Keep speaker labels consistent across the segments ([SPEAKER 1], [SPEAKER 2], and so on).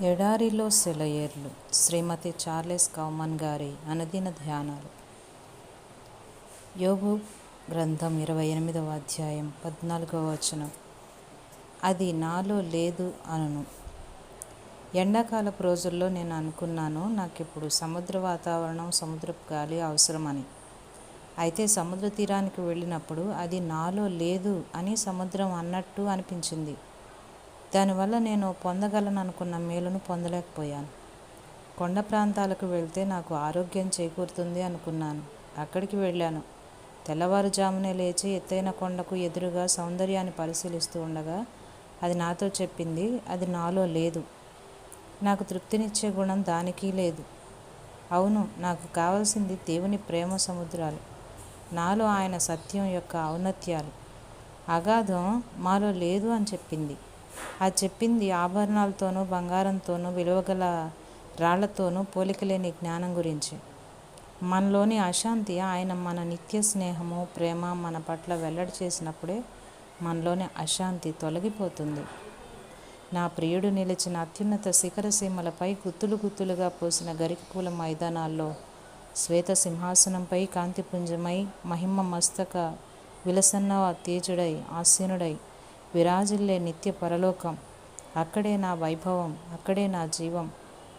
[SPEAKER 1] ఎడారిలో సెలయేర్లు శ్రీమతి చార్లెస్ కౌమన్ గారి అనుదిన ధ్యానాలు. యోబు గ్రంథం 28వ అధ్యాయం 14వ వచనం. అది నాలో లేదు అనును. ఎండాకాలపు రోజుల్లో నేను అనుకున్నాను, నాకిప్పుడు సముద్ర వాతావరణం, సముద్రపు గాలి అవసరమని. అయితే సముద్ర తీరానికి వెళ్ళినప్పుడు అది నాలో లేదు అని సముద్రం అన్నట్టు అనిపించింది. దానివల్ల నేను పొందగలను అనుకున్న మేలును పొందలేకపోయాను. కొండ ప్రాంతాలకు వెళ్తే నాకు ఆరోగ్యం చేకూరుతుంది అనుకున్నాను. అక్కడికి వెళ్ళాను. తెల్లవారుజామునే లేచి ఎత్తైన కొండకు ఎదురుగా సౌందర్యాన్ని పరిశీలిస్తూ ఉండగా అది నాతో చెప్పింది, అది నాలో లేదు. నాకు తృప్తినిచ్చే గుణం దానికి లేదు. అవును, నాకు కావలసింది దేవుని ప్రేమ సముద్రాలు, నాలో ఆయన సత్యం యొక్క ఔన్నత్యాలు. అగాధం మాలో లేదు అని చెప్పింది. అది చెప్పింది ఆభరణాలతోనూ, బంగారంతోనూ, విలువగల రాళ్లతోనూ పోలికలేని జ్ఞానం గురించి. మనలోని అశాంతి ఆయన మన నిత్య స్నేహము, ప్రేమ మన పట్ల వెల్లడి చేసినప్పుడే మనలోని అశాంతి తొలగిపోతుంది. నా ప్రియుడు నిలిచిన అత్యున్నత శిఖర సీమలపై గుత్తులు గుత్తులుగా పోసిన గరిక పూల మైదానాల్లో, శ్వేత సింహాసనంపై కాంతిపుంజమై, మహిమ మస్తక విలసన్న తేజుడై, ఆసీనుడై విరాజిల్లే నిత్య పరలోకం. అక్కడే నా వైభవం, అక్కడే నా జీవం.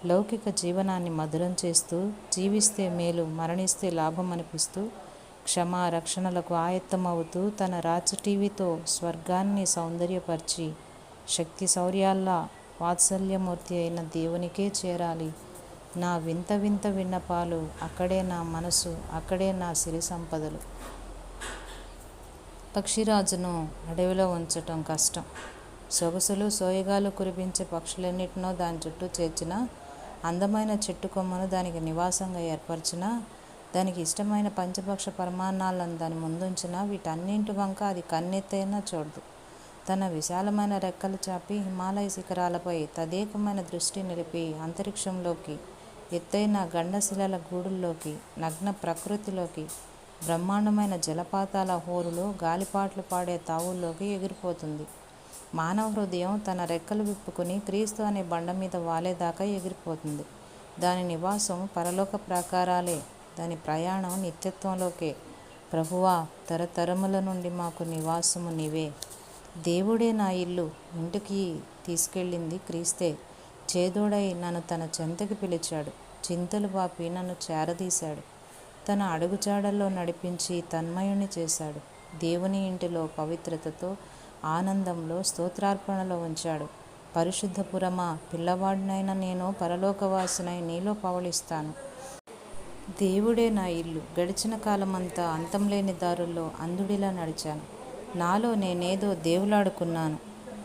[SPEAKER 1] లౌకిక జీవనాన్ని మధురం చేస్తూ, జీవిస్తే మేలు, మరణిస్తే లాభం అనిపిస్తూ, క్షమా రక్షణలకు ఆయత్తమవుతూ, తన రాచటీవీతో స్వర్గాన్ని సౌందర్యపరిచి, శక్తి శౌర్యాల్లా వాత్సల్యమూర్తి అయిన దేవునికే చేరాలి నా వింత వింత విన్నపాలు. అక్కడే నా మనసు, అక్కడే నా సిరి సంపదలు. పక్షిరాజును అడవిలో ఉంచటం కష్టం. సొగసులు సోయగాలు కురిపించే పక్షులన్నిటినో దాని చుట్టూ చేర్చిన, అందమైన చెట్టు కొమ్మను దానికి నివాసంగా ఏర్పరిచిన, దానికి ఇష్టమైన పంచభక్ష పరమాన్నాలను దాని ముందుంచిన, వీటన్నింటి వంక అది కన్నెత్తైనా చూడదు. తన విశాలమైన రెక్కలు చాపి హిమాలయ శిఖరాలపై తదేకమైన దృష్టి నిలిపి, అంతరిక్షంలోకి, ఎత్తైన గండశిలల గూడుల్లోకి, నగ్న ప్రకృతిలోకి, బ్రహ్మాండమైన జలపాతాల హోరులో, గాలిపాట్లు పాడే తావుల్లోకి ఎగిరిపోతుంది. మానవ హృదయం తన రెక్కలు విప్పుకుని క్రీస్తు అనే బండ మీద వాలేదాకా ఎగిరిపోతుంది. దాని నివాసం పరలోక ప్రాకారాలే, దాని ప్రయాణం నిత్యత్వంలోకే. ప్రభువా, తరతరముల నుండి మాకు నివాసము నీవే. దేవుడే నా ఇల్లు, ఇంటికి తీసుకెళ్ళింది క్రీస్తే. చేదోడై నన్ను తన చెంతకి పిలిచాడు, చింతలు బాపి నన్ను చేరదీశాడు. తన అడుగుజాడల్లో నడిపించి తన్మయుని చేశాడు. దేవుని ఇంటిలో పవిత్రతతో, ఆనందంలో, స్తోత్రార్పణలో ఉంచాడు. పరిశుద్ధపురమా, పిల్లవాడినైనా నేను పరలోకవాసినై నీలో పవళిస్తాను. దేవుడే నా ఇల్లు. గడిచిన కాలమంతా అంతంలేని దారుల్లో అంధుడిలా నడిచాను. నాలో నేనేదో దేవులాడుకున్నాను.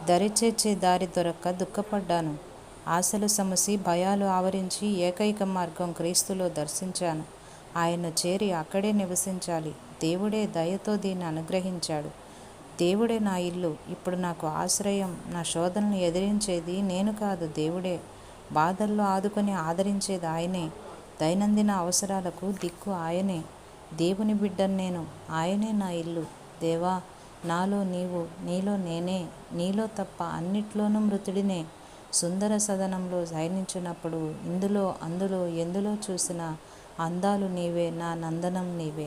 [SPEAKER 1] దరిచేర్చే దారి దొరక్క దుఃఖపడ్డాను. ఆశలు సమసి, భయాలు ఆవరించి ఏకైక మార్గం క్రీస్తులో దర్శించాను. ఆయన చేరి అక్కడే నివసించాలి. దేవుడే దయతో దీన్ని అనుగ్రహించాడు. దేవుడే నా ఇల్లు. ఇప్పుడు నాకు ఆశ్రయం. నా శోధనను ఎదిరించేది నేను కాదు, దేవుడే. బాధల్లో ఆదుకొని ఆదరించేది ఆయనే. దైనందిన అవసరాలకు దిక్కు ఆయనే. దేవుని బిడ్డను నేను, ఆయనే నా ఇల్లు. దేవా, నాలో నీవు, నీలో నేనే, నీలో తప్ప అన్నిట్లోనూ మృతుడినే. సుందర సదనంలో శయనించినప్పుడు ఇందులో అందులో ఎందులో చూసినా అందాలు నీవే, నా నందనం నీవే.